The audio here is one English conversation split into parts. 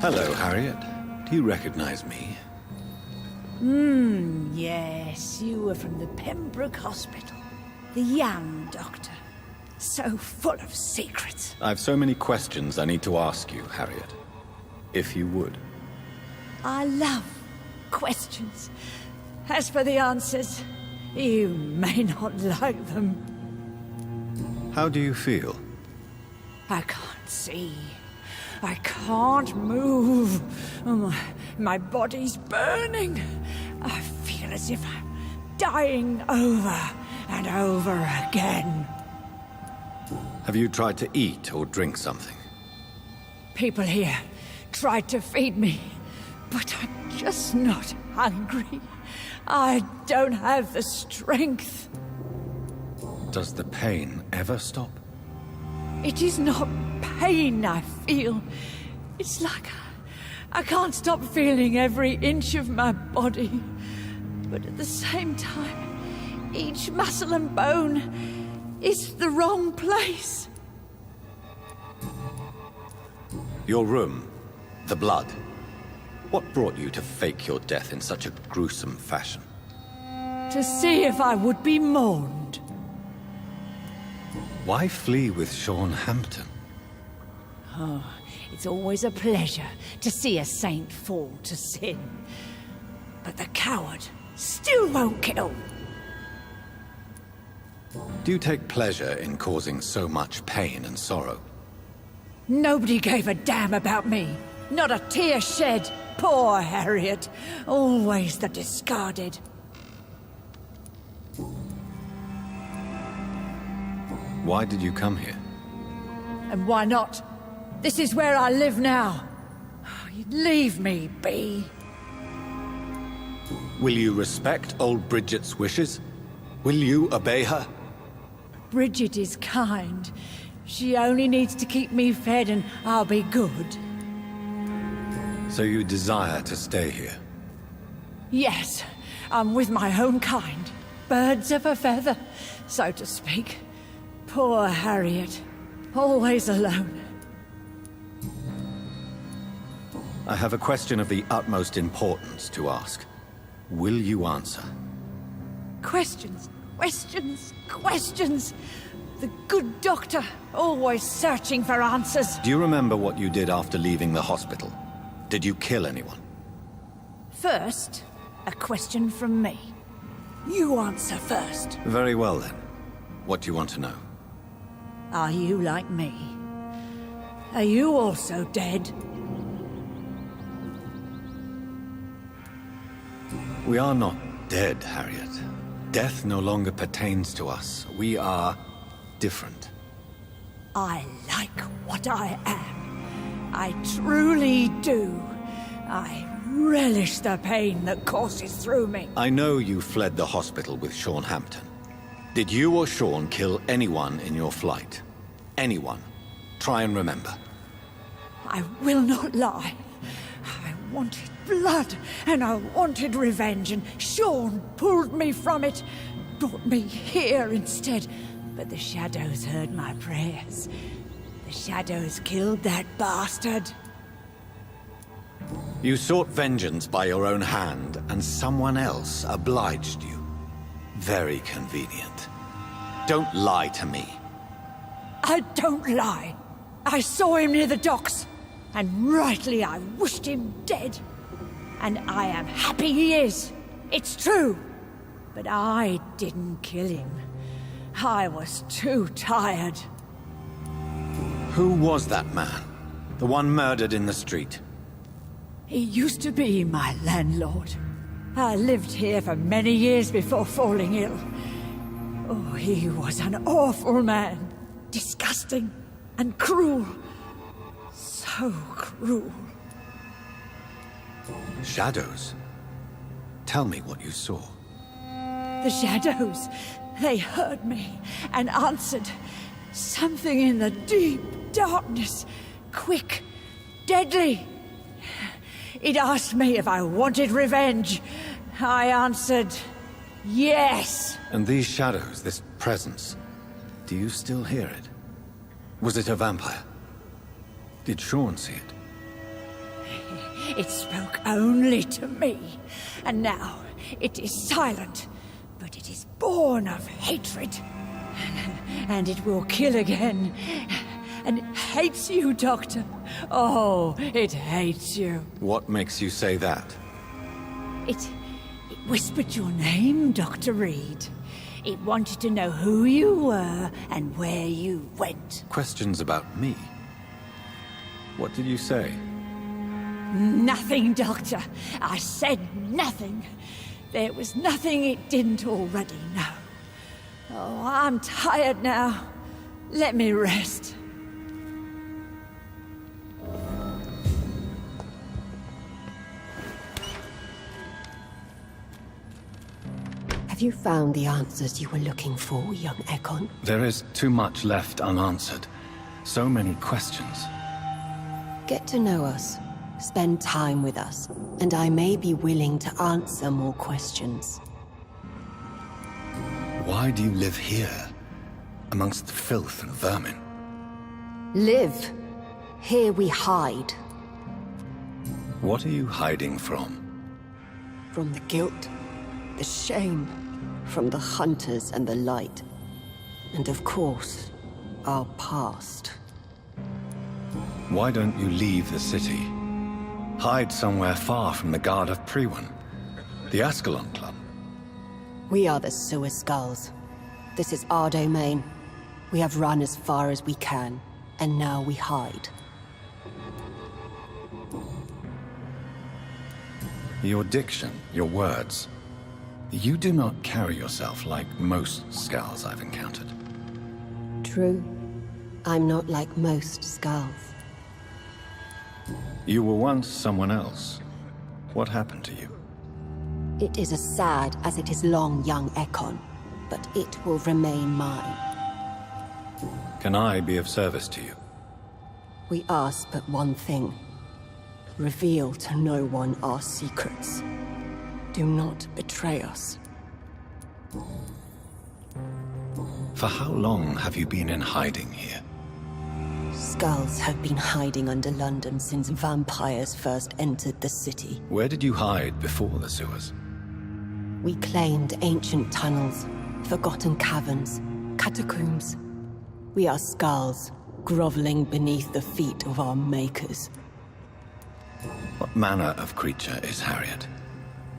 Hello, Harriet. Do you recognize me? Yes, you were from the Pembroke Hospital. The young doctor. So full of secrets. I have so many questions I need to ask you, Harriet. If you would. I love questions. As for the answers, you may not like them. How do you feel? I can't see. I can't move. My body's burning. I feel as if I'm dying over and over again. Have you tried to eat or drink something? People here tried to feed me, but I'm just not hungry. I don't have the strength. Does the pain ever stop? It is not pain I feel. It's like I can't stop feeling every inch of my body. But at the same time, each muscle and bone is the wrong place. Your room, the blood. What brought you to fake your death in such a gruesome fashion? To see if I would be mourned. Why flee with Sean Hampton? Oh, it's always a pleasure to see a saint fall to sin. But the coward still won't kill. Do you take pleasure in causing so much pain and sorrow? Nobody gave a damn about me. Not a tear shed. Poor Harriet. Always the discarded. Why did you come here? And why not? This is where I live now. Leave me be. Will you respect old Bridget's wishes? Will you obey her? Bridget is kind. She only needs to keep me fed and I'll be good. So you desire to stay here? Yes, I'm with my own kind. Birds of a feather, so to speak. Poor Harriet. Always alone. I have a question of the utmost importance to ask. Will you answer? Questions, questions, questions. The good doctor, always searching for answers. Do you remember what you did after leaving the hospital? Did you kill anyone? First, a question from me. You answer first. Very well then. What do you want to know? Are you like me? Are you also dead? We are not dead, Harriet. Death no longer pertains to us. We are different. I like what I am. I truly do. I relish the pain that courses through me. I know you fled the hospital with Sean Hampton. Did you or Sean kill anyone in your flight? Anyone? Try and remember. I will not lie. I wanted blood, and I wanted revenge, and Sean pulled me from it, brought me here instead. But the shadows heard my prayers. The shadows killed that bastard. You sought vengeance by your own hand, and someone else obliged you. Very convenient. Don't lie to me. I don't lie. I saw him near the docks, and rightly I wished him dead. And I am happy he is. It's true. But I didn't kill him. I was too tired. Who was that man? The one murdered in the street? He used to be my landlord. I lived here for many years before falling ill. Oh, he was an awful man. Disgusting and cruel. So cruel. Shadows? Tell me what you saw. The shadows, they heard me and answered. Something in the deep darkness. Quick, deadly. It asked me if I wanted revenge. I answered, yes. And these shadows, this presence, do you still hear it? Was it a vampire? Did Sean see it? It spoke only to me, and now it is silent, but it is born of hatred. And it will kill again. And it hates you, Doctor. Oh, it hates you. What makes you say that? It whispered your name, Dr. Reed. It wanted to know who you were and where you went. Questions about me? What did you say? Nothing, Doctor. I said nothing. There was nothing it didn't already know. Oh, I'm tired now. Let me rest. Have you found the answers you were looking for, young Ekon? There is too much left unanswered. So many questions. Get to know us. Spend time with us, and I may be willing to answer more questions. Why do you live here, amongst the filth and vermin? Live. Here we hide. What are you hiding from? From the guilt, the shame, from the hunters and the light. And of course, our past. Why don't you leave the city? Hide somewhere far from the Guard of Priwen, the Ascalon Club. We are the Sewer Skulls. This is our domain. We have run as far as we can, and now we hide. Your diction, your words. You do not carry yourself like most Skulls I've encountered. True. I'm not like most Skulls. You were once someone else. What happened to you? It is as sad as it is long, young Ekon, but it will remain mine. Can I be of service to you? We ask but one thing. Reveal to no one our secrets. Do not betray us. For how long have you been in hiding here? Skulls have been hiding under London since vampires first entered the city. Where did you hide before the sewers? We claimed ancient tunnels, forgotten caverns, catacombs. We are skulls, groveling beneath the feet of our makers. What manner of creature is Harriet?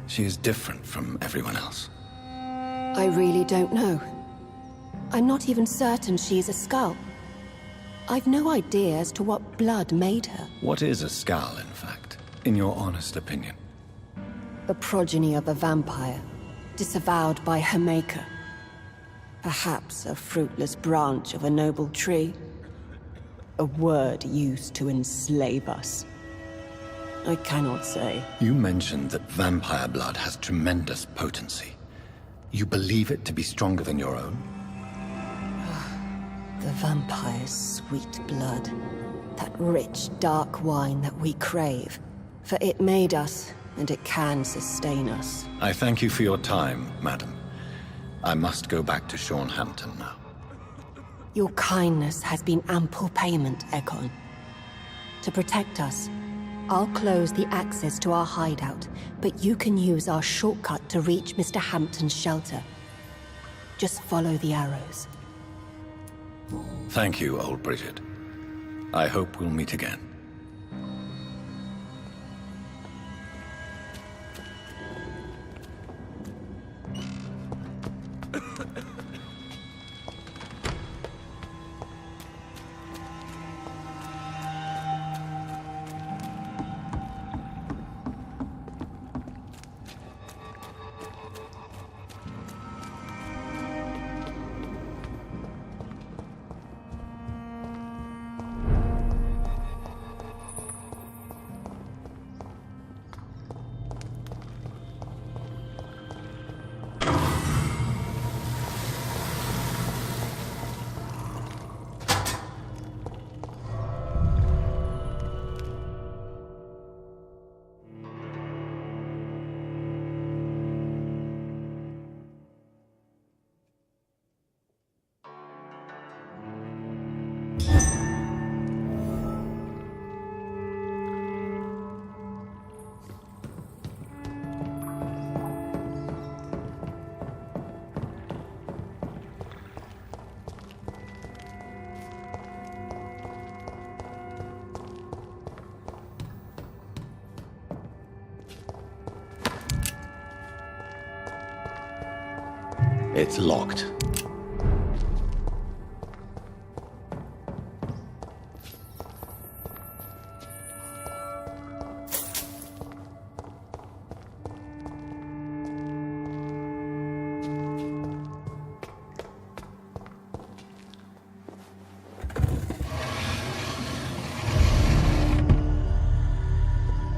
She is different from everyone else. I really don't know. I'm not even certain she is a skull. I've no idea as to what blood made her. What is a skull, in fact, in your honest opinion? A progeny of a vampire, disavowed by her maker. Perhaps a fruitless branch of a noble tree. A word used to enslave us. I cannot say. You mentioned that vampire blood has tremendous potency. You believe it to be stronger than your own? The vampire's sweet blood. That rich, dark wine that we crave. For it made us, and it can sustain us. I thank you for your time, madam. I must go back to Sean Hampton now. Your kindness has been ample payment, Ekon. To protect us, I'll close the access to our hideout, but you can use our shortcut to reach Mr. Hampton's shelter. Just follow the arrows. Thank you, old Bridget. I hope we'll meet again. It's locked.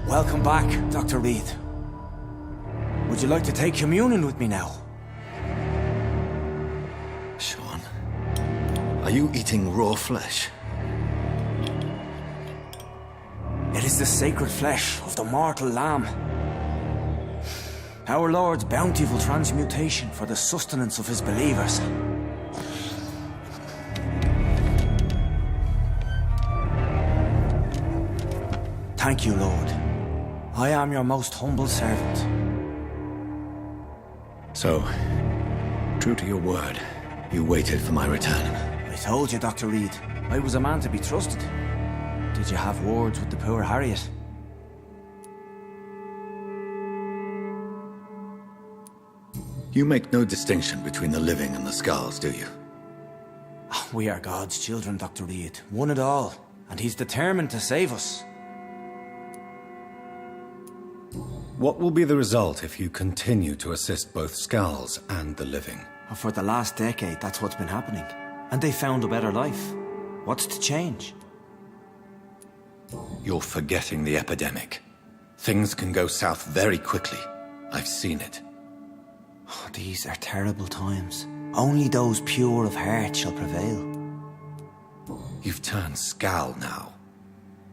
Welcome back, Dr. Reed. Would you like to take communion with me now? Sean, are you eating raw flesh? It is the sacred flesh of the mortal lamb. Our Lord's bountiful transmutation for the sustenance of his believers. Thank you, Lord. I am your most humble servant. So, true to your word, you waited for my return. I told you, Dr. Reed, I was a man to be trusted. Did you have words with the poor Harriet? You make no distinction between the living and the skulls, do you? We are God's children, Dr. Reed, one and all, and he's determined to save us. What will be the result if you continue to assist both skulls and the living? For the last decade, that's what's been happening. And they found a better life. What's to change? You're forgetting the epidemic. Things can go south very quickly. I've seen it. Oh, these are terrible times. Only those pure of heart shall prevail. You've turned skull now.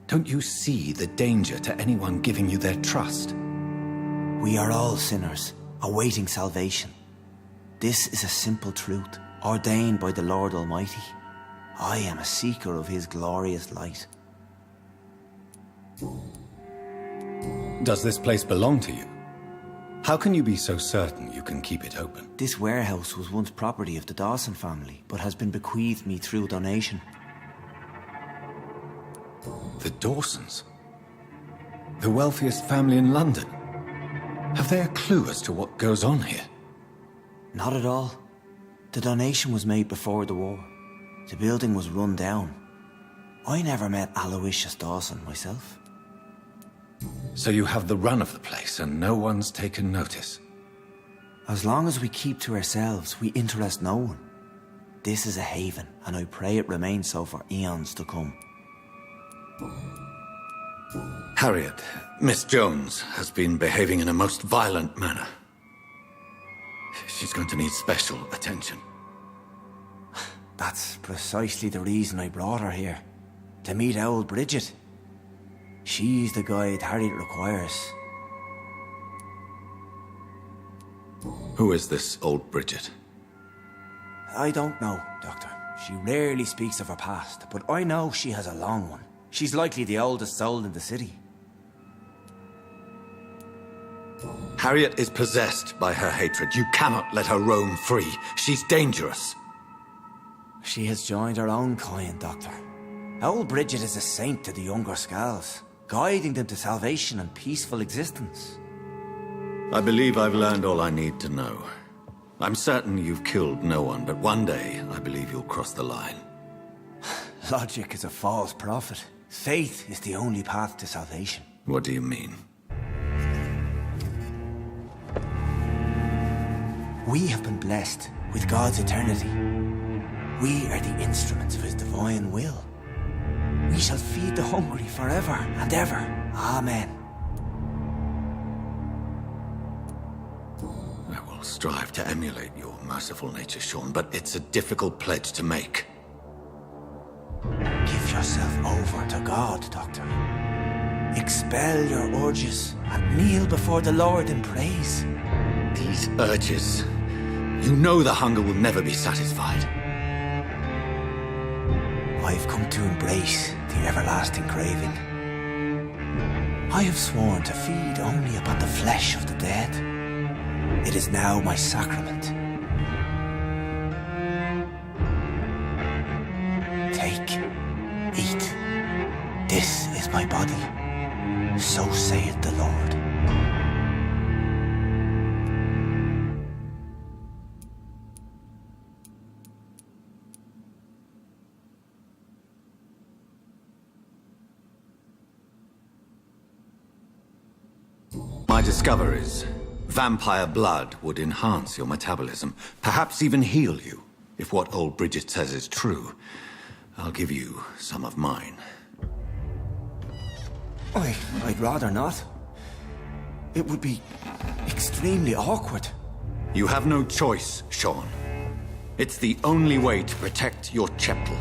Don't you see the danger to anyone giving you their trust? We are all sinners, awaiting salvation. This is a simple truth, ordained by the Lord Almighty. I am a seeker of his glorious light. Does this place belong to you? How can you be so certain you can keep it open? This warehouse was once property of the Dawson family, but has been bequeathed me through donation. The Dawsons? The wealthiest family in London? Have they a clue as to what goes on here? Not at all. The donation was made before the war. The building was run down. I never met Aloysius Dawson myself. So you have the run of the place and no one's taken notice? As long as we keep to ourselves, we interest no one. This is a haven, and I pray it remains so for eons to come. Harriet, Miss Jones, has been behaving in a most violent manner. She's going to need special attention. That's precisely the reason I brought her here. To meet old Bridget. She's the guide Harriet requires. Who is this old Bridget? I don't know, Doctor. She rarely speaks of her past, but I know she has a long one. She's likely the oldest soul in the city. Harriet is possessed by her hatred. You cannot let her roam free. She's dangerous. She has joined her own kind, Doctor. Old Bridget is a saint to the younger Skulls, guiding them to salvation and peaceful existence. I believe I've learned all I need to know. I'm certain you've killed no one, but one day I believe you'll cross the line. Logic is a false prophet. Faith is the only path to salvation. What do you mean? We have been blessed with God's eternity. We are the instruments of his divine will. We shall feed the hungry forever and ever. Amen. I will strive to emulate your merciful nature, Sean, but it's a difficult pledge to make. Give yourself over to God, Doctor. Expel your urges and kneel before the Lord in praise. These urges. You know the hunger will never be satisfied. I've come to embrace the everlasting craving. I have sworn to feed only upon the flesh of the dead. It is now my sacrament. Take, eat. This is my body. So saith the Lord. my discoveries. Vampire blood would enhance your metabolism, perhaps even heal you. If what old Bridget says is true, I'll give you some of mine. I'd rather not. It would be extremely awkward. You have no choice, Sean. It's the only way to protect your cheptel,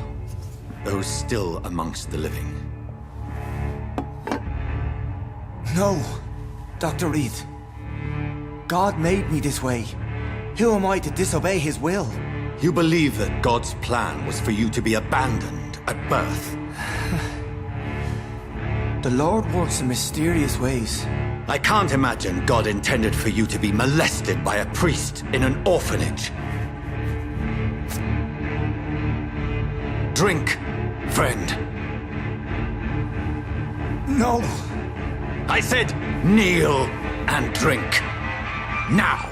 those still amongst the living. No, Dr. Reed. God made me this way. Who am I to disobey his will? You believe that God's plan was for you to be abandoned at birth. The Lord works in mysterious ways. I can't imagine God intended for you to be molested by a priest in an orphanage. Drink, friend. No! I said kneel and drink. Now!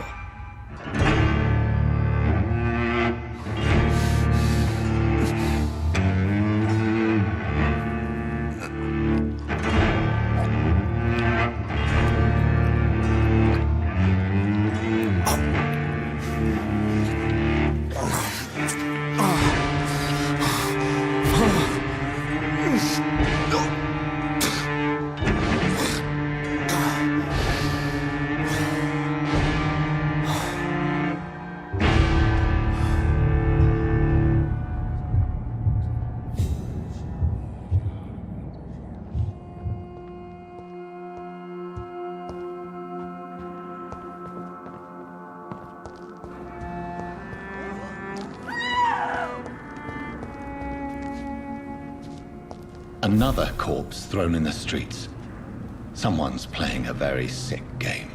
Another corpse thrown in the streets. Someone's playing a very sick game.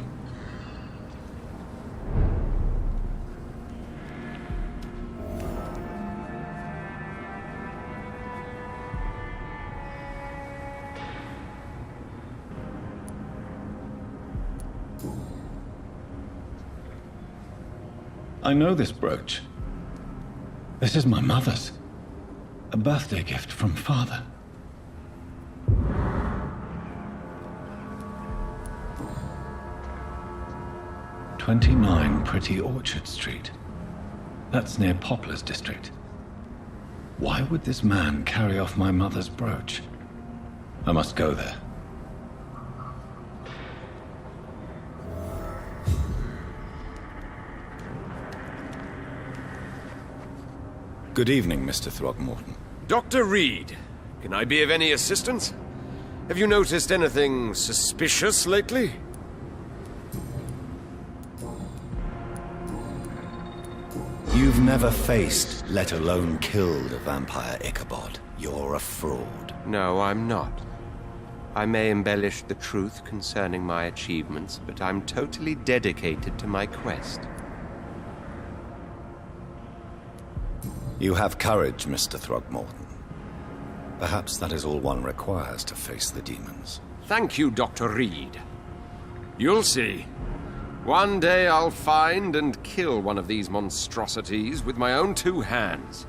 I know this brooch. This is my mother's. A birthday gift from father. 29 Pretty Orchard Street. That's near Poplar's district. Why would this man carry off my mother's brooch? I must go there. Good evening, Mr. Throgmorton. Dr. Reed, can I be of any assistance? Have you noticed anything suspicious lately? You've never faced, let alone killed, a vampire, Ichabod. You're a fraud. No, I'm not. I may embellish the truth concerning my achievements, but I'm totally dedicated to my quest. You have courage, Mr. Throgmorton. Perhaps that is all one requires to face the demons. Thank you, Dr. Reed. You'll see. One day I'll find and kill one of these monstrosities with my own 2 hands.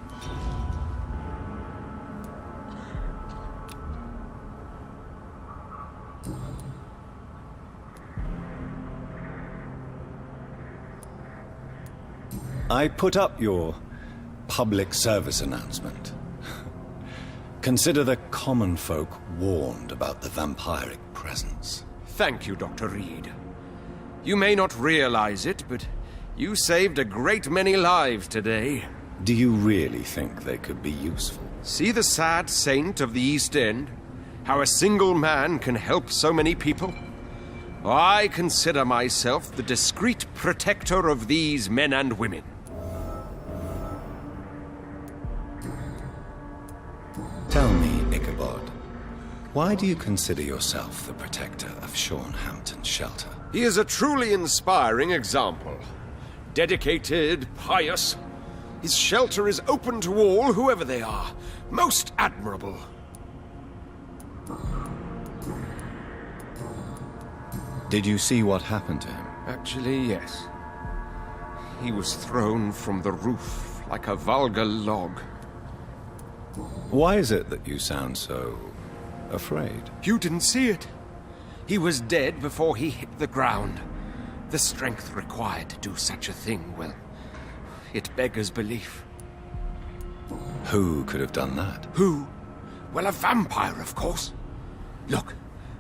I put up your public service announcement. Consider the common folk warned about the vampiric presence. Thank you, Dr. Reed. You may not realize it, but you saved a great many lives today. Do you really think they could be useful? See the sad saint of the East End? How a single man can help so many people? I consider myself the discreet protector of these men and women. Tell me, Ichabod, why do you consider yourself the protector of Sean Hampton's shelter? He is a truly inspiring example. Dedicated, pious. His shelter is open to all, whoever they are. Most admirable. Did you see what happened to him? Actually, yes. He was thrown from the roof like a vulgar log. Why is it that you sound so afraid? You didn't see it. He was dead before he hit the ground. The strength required to do such a thing, well, it beggars belief. Who could have done that? Who? Well, a vampire, of course. Look,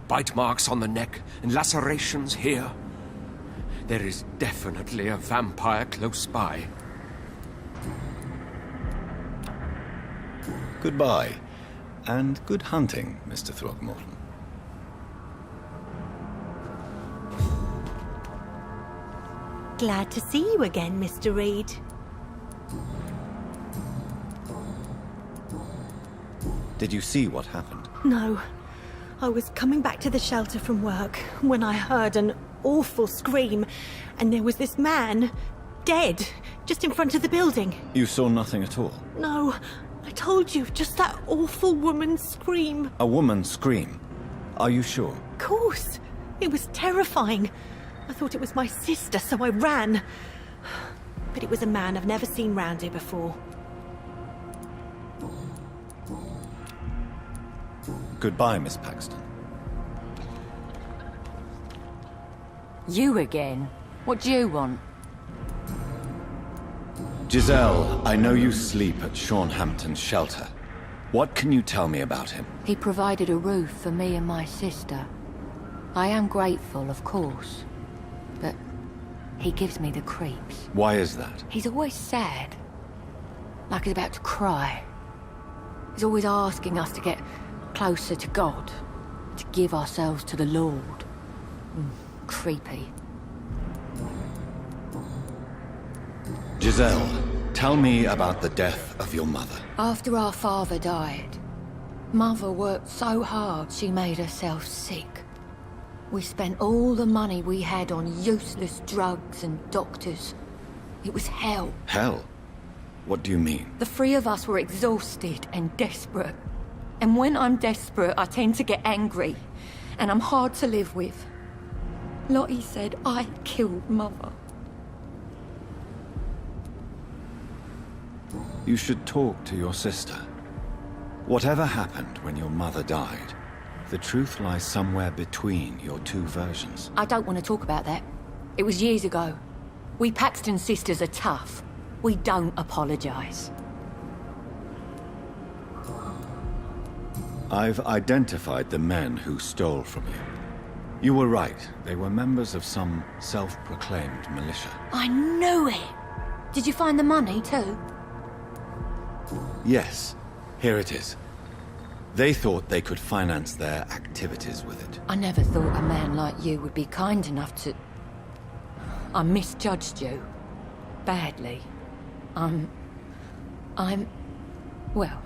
bite marks on the neck and lacerations here. There is definitely a vampire close by. Goodbye, and good hunting, Mr. Throgmorton. Glad to see you again, Mr. Reed. Did you see what happened? No. I was coming back to the shelter from work when I heard an awful scream, and there was this man, dead, just in front of the building. You saw nothing at all? No, I told you, just that awful woman's scream. A woman scream? Are you sure? Of course. It was terrifying. I thought it was my sister, so I ran. But it was a man I've never seen round here before. Goodbye, Miss Paxton. You again? What do you want? Giselle, I know you sleep at Sean Hampton's shelter. What can you tell me about him? He provided a roof for me and my sister. I am grateful, of course. But he gives me the creeps. Why is that? He's always sad. Like he's about to cry. He's always asking us to get closer to God. To give ourselves to the Lord. Creepy. Giselle, tell me about the death of your mother. After our father died, Mother worked so hard she made herself sick. We spent all the money we had on useless drugs and doctors. It was hell. Hell? What do you mean? The three of us were exhausted and desperate. And when I'm desperate, I tend to get angry. And I'm hard to live with. Lottie said I killed Mother. You should talk to your sister. Whatever happened when your mother died, the truth lies somewhere between your two versions. I don't want to talk about that. It was years ago. We Paxton sisters are tough. We don't apologize. I've identified the men who stole from you. You were right. They were members of some self-proclaimed militia. I knew it! Did you find the money too? Yes, here it is. They thought they could finance their activities with it. I never thought a man like you would be kind enough to... I misjudged you. Badly. Well...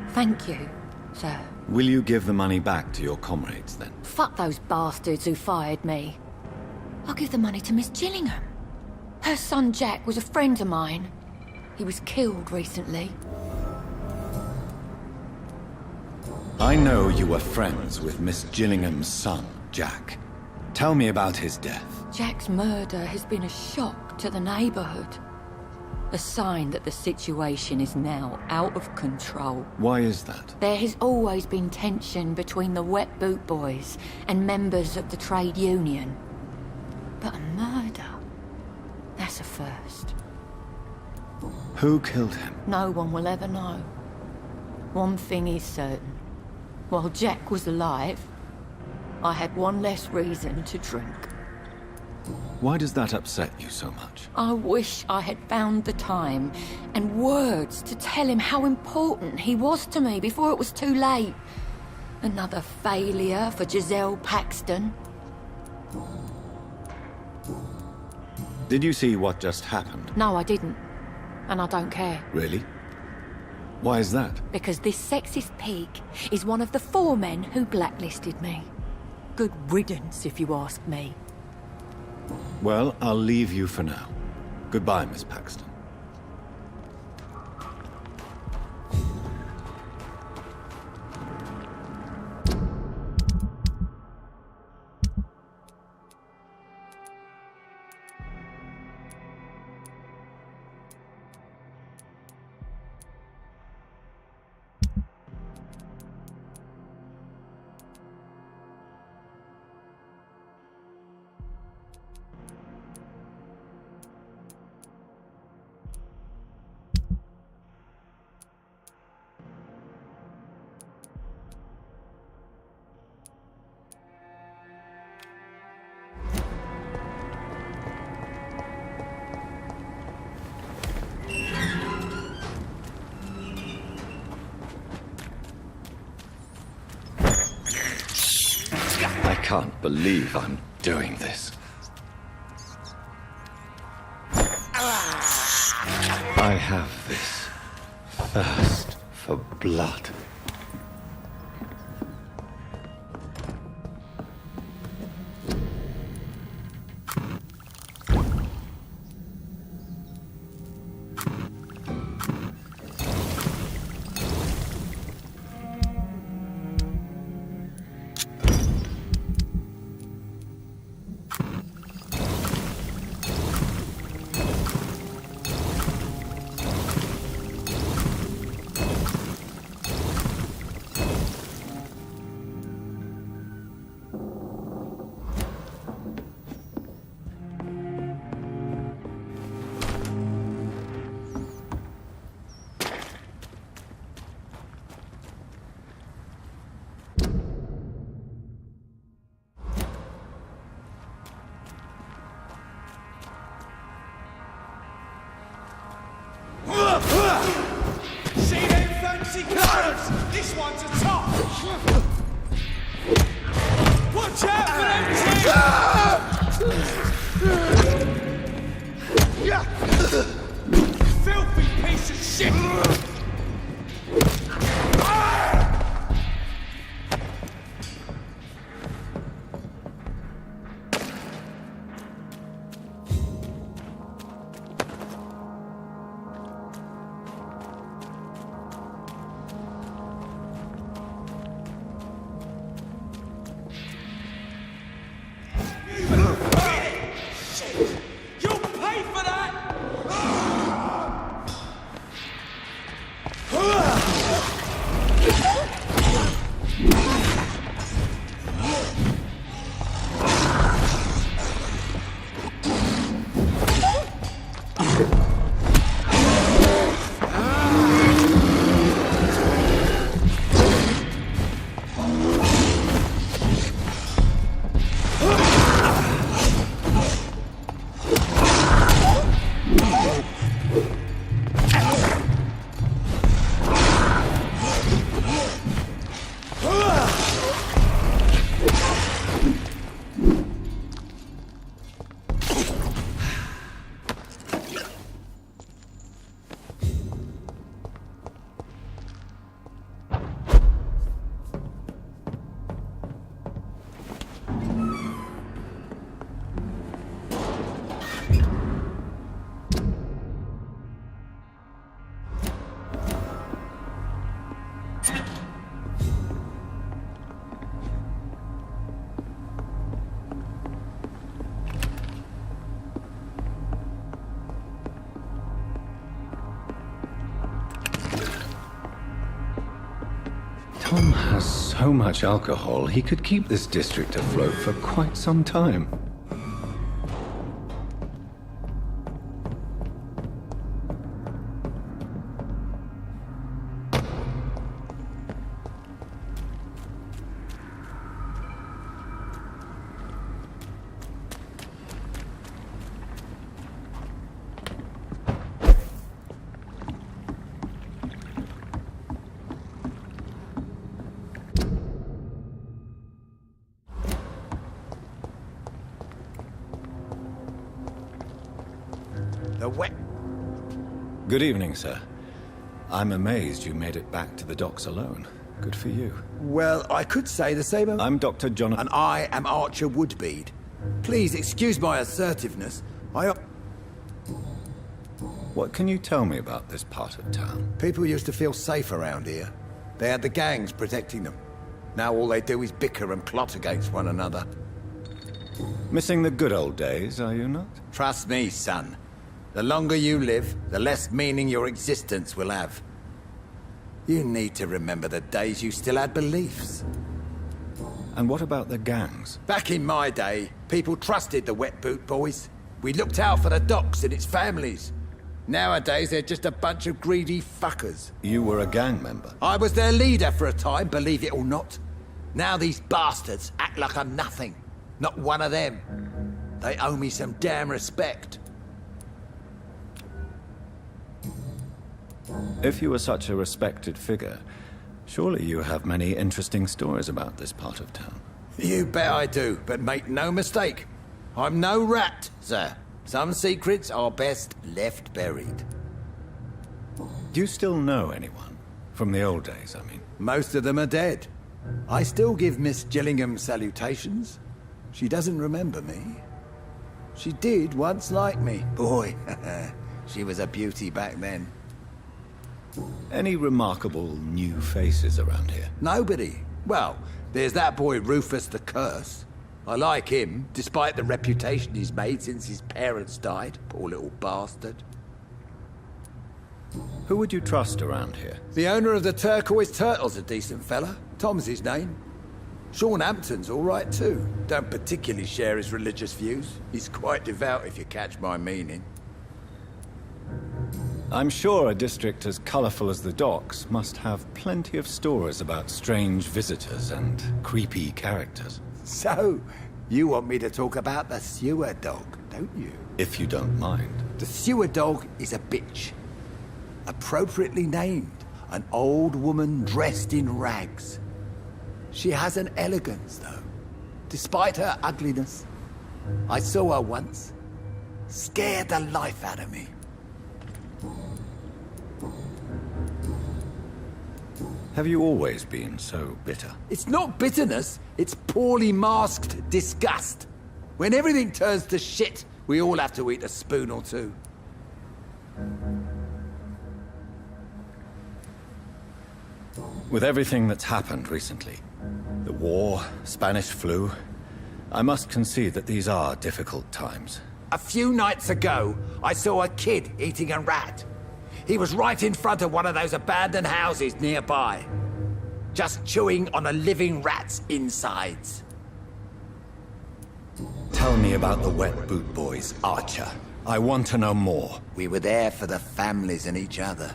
Thank you, sir. Will you give the money back to your comrades, then? Fuck those bastards who fired me. I'll give the money to Miss Gillingham. Her son Jack was a friend of mine. He was killed recently. I know you were friends with Miss Gillingham's son, Jack. Tell me about his death. Jack's murder has been a shock to the neighborhood. A sign that the situation is now out of control. Why is that? There has always been tension between the Wet Boot Boys and members of the trade union. But a murder? That's a first. Who killed him? No one will ever know. One thing is certain. While Jack was alive, I had one less reason to drink. Why does that upset you so much? I wish I had found the time and words to tell him how important he was to me before it was too late. Another failure for Giselle Paxton. Did you see what just happened? No, I didn't. And I don't care. Really? Why is that? Because this sexist pig is one of the 4 men who blacklisted me. Good riddance, if you ask me. Well, I'll leave you for now. Goodbye, Miss Paxton. can't believe I'm doing this. I have this thirst for blood. See them fancy colours? This one's a top! Watch out for them two! Filthy piece of shit! Tom has so much alcohol, he could keep this district afloat for quite some time. Good evening, sir. I'm amazed you made it back to the docks alone. Good for you. Well, I could say the same. I'm Dr. Jonathan. And I am Archer Woodbead. Please excuse my assertiveness. What can you tell me about this part of town? People used to feel safe around here. They had the gangs protecting them. Now all they do is bicker and plot against one another. Missing the good old days, are you not? Trust me, son. The longer you live, the less meaning your existence will have. You need to remember the days you still had beliefs. And what about the gangs? Back in my day, people trusted the Wet Boot Boys. We looked out for the docks and its families. Nowadays, they're just a bunch of greedy fuckers. You were a gang member? I was their leader for a time, believe it or not. Now these bastards act like I'm nothing. Not one of them. They owe me some damn respect. If you were such a respected figure, surely you have many interesting stories about this part of town. You bet I do, but make no mistake. I'm no rat, sir. Some secrets are best left buried. Do you still know anyone? From the old days, I mean. Most of them are dead. I still give Miss Gillingham salutations. She doesn't remember me. She did once like me. Boy, she was a beauty back then. Any remarkable new faces around here? Nobody. Well, there's that boy Rufus the Curse. I like him, despite the reputation he's made since his parents died. Poor little bastard. Who would you trust around here? The owner of the Turquoise Turtle's a decent fella. Tom's his name. Sean Hampton's all right too. Don't particularly share his religious views. He's quite devout, if you catch my meaning. I'm sure a district as colourful as the docks must have plenty of stories about strange visitors and creepy characters. So, you want me to talk about the sewer dog, don't you? If you don't mind. The sewer dog is a bitch. Appropriately named. An old woman dressed in rags. She has an elegance, though, despite her ugliness. I saw her once. Scared the life out of me. Have you always been so bitter? It's not bitterness, it's poorly masked disgust. When everything turns to shit, we all have to eat a spoon or two. With everything that's happened recently, the war, Spanish flu, I must concede that these are difficult times. A few nights ago, I saw a kid eating a rat. He was right in front of one of those abandoned houses nearby, just chewing on a living rat's insides. Tell me about the Wet Boot Boys, Archer. I want to know more. We were there for the families and each other.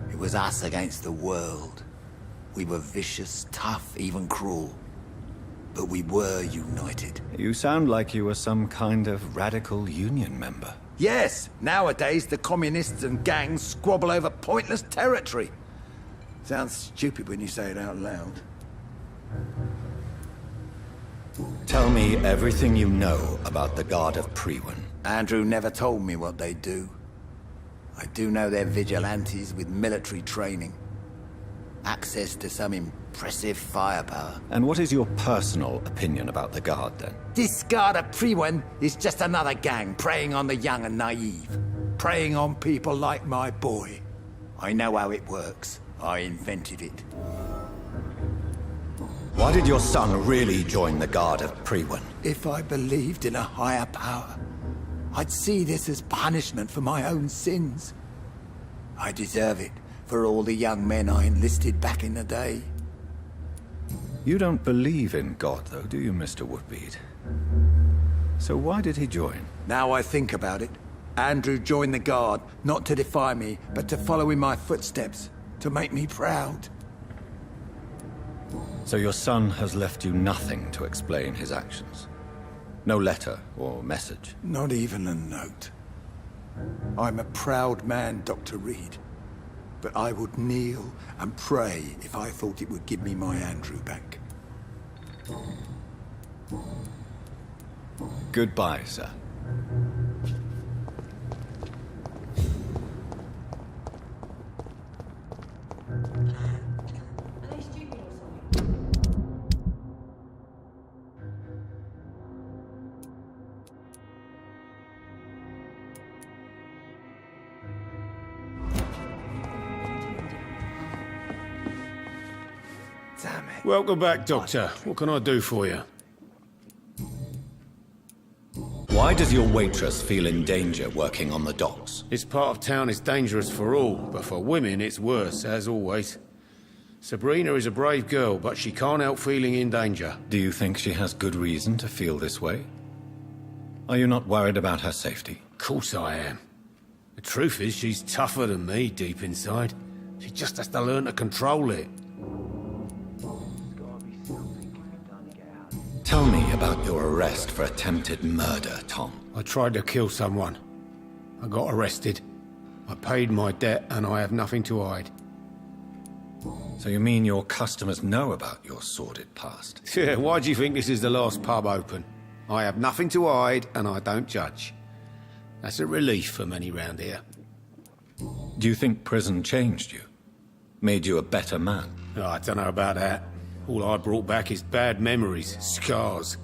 It was us against the world. We were vicious, tough, even cruel. But we were united. You sound like you were some kind of radical union member. Yes, nowadays the communists and gangs squabble over pointless territory. Sounds stupid when you say it out loud. Tell me everything you know about the Guard of Priwen. Andrew never told me what they do. I do know they're vigilantes with military training. Access to some impressive firepower. And what is your personal opinion about the Guard, then? This Guard of Priwen is just another gang preying on the young and naive. Preying on people like my boy. I know how it works. I invented it. Why did your son really join the Guard of Priwen? If I believed in a higher power, I'd see this as punishment for my own sins. I deserve it for all the young men I enlisted back in the day. You don't believe in God, though, do you, Mr. Woodbead? So why did he join? Now I think about it, Andrew joined the Guard, not to defy me, but to follow in my footsteps, to make me proud. So your son has left you nothing to explain his actions? No letter or message? Not even a note. I'm a proud man, Dr. Reed. But I would kneel and pray if I thought it would give me my Andrew back. Goodbye, sir. Damn it. Welcome back, Doctor. What can I do for you? Why does your waitress feel in danger working on the docks? This part of town is dangerous for all, but for women it's worse, as always. Sabrina is a brave girl, but she can't help feeling in danger. Do you think she has good reason to feel this way? Are you not worried about her safety? Of course I am. The truth is, she's tougher than me deep inside. She just has to learn to control it. Tell me about your arrest for attempted murder, Tom. I tried to kill someone. I got arrested. I paid my debt and I have nothing to hide. So you mean your customers know about your sordid past? Yeah, why do you think this is the last pub open? I have nothing to hide, and I don't judge. That's a relief for many round here. Do you think prison changed you? Made you a better man? Oh, I don't know about that. All I brought back is bad memories, scars,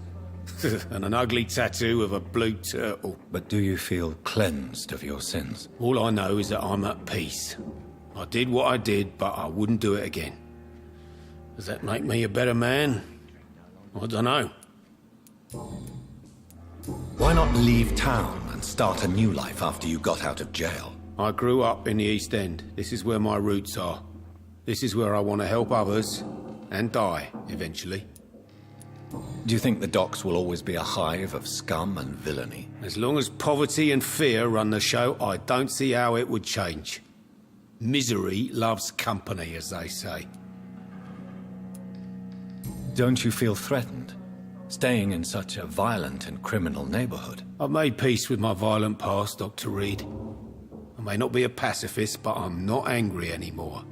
and an ugly tattoo of a blue turtle. But do you feel cleansed of your sins? All I know is that I'm at peace. I did what I did, but I wouldn't do it again. Does that make me a better man? I don't know. Why not leave town and start a new life after you got out of jail? I grew up in the East End. This is where my roots are. This is where I want to help others and die, eventually. Do you think the docks will always be a hive of scum and villainy? As long as poverty and fear run the show, I don't see how it would change. Misery loves company, as they say. Don't you feel threatened, staying in such a violent and criminal neighborhood? I've made peace with my violent past, Dr. Reed. I may not be a pacifist, but I'm not angry anymore.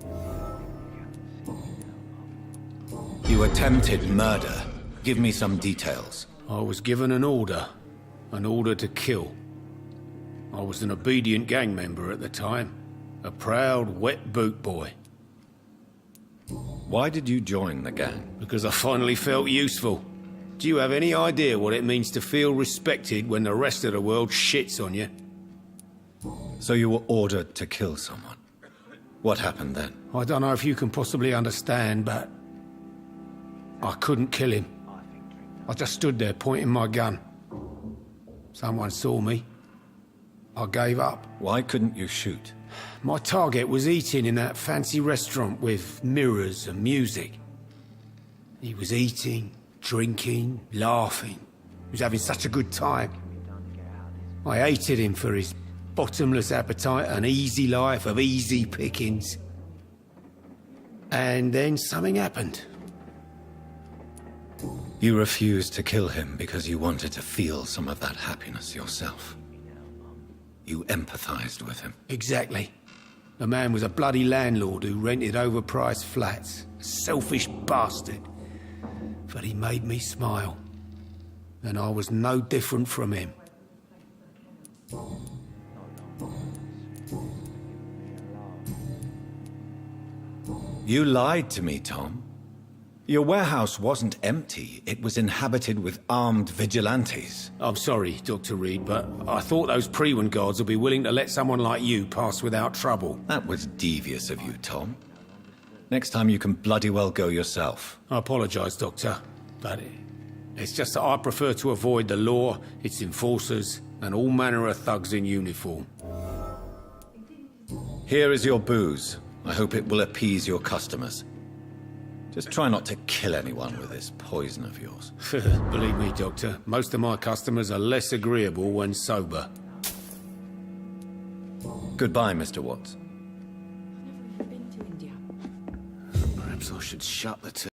You attempted murder. Give me some details. I was given an order to kill. I was an obedient gang member at the time, a proud, wet boot boy. Why did you join the gang? Because I finally felt useful. Do you have any idea what it means to feel respected when the rest of the world shits on you? So you were ordered to kill someone. What happened then? I don't know if you can possibly understand, but I couldn't kill him. I just stood there pointing my gun. Someone saw me. I gave up. Why couldn't you shoot? My target was eating in that fancy restaurant with mirrors and music. He was eating, drinking, laughing. He was having such a good time. I hated him for his bottomless appetite and easy life of easy pickings. And then something happened. You refused to kill him because you wanted to feel some of that happiness yourself. You empathized with him. Exactly. The man was a bloody landlord who rented overpriced flats. A selfish bastard. But he made me smile. And I was no different from him. You lied to me, Tom. Your warehouse wasn't empty. It was inhabited with armed vigilantes. I'm sorry, Dr. Reed, but I thought those Prewen guards would be willing to let someone like you pass without trouble. That was devious of you, Tom. Next time you can bloody well go yourself. I apologize, Doctor, but it's just that I prefer to avoid the law, its enforcers, and all manner of thugs in uniform. Here is your booze. I hope it will appease your customers. Just try not to kill anyone with this poison of yours. Believe me, Doctor, most of my customers are less agreeable when sober. Goodbye, Mr. Watts. I've never even been to India. Perhaps I should shut the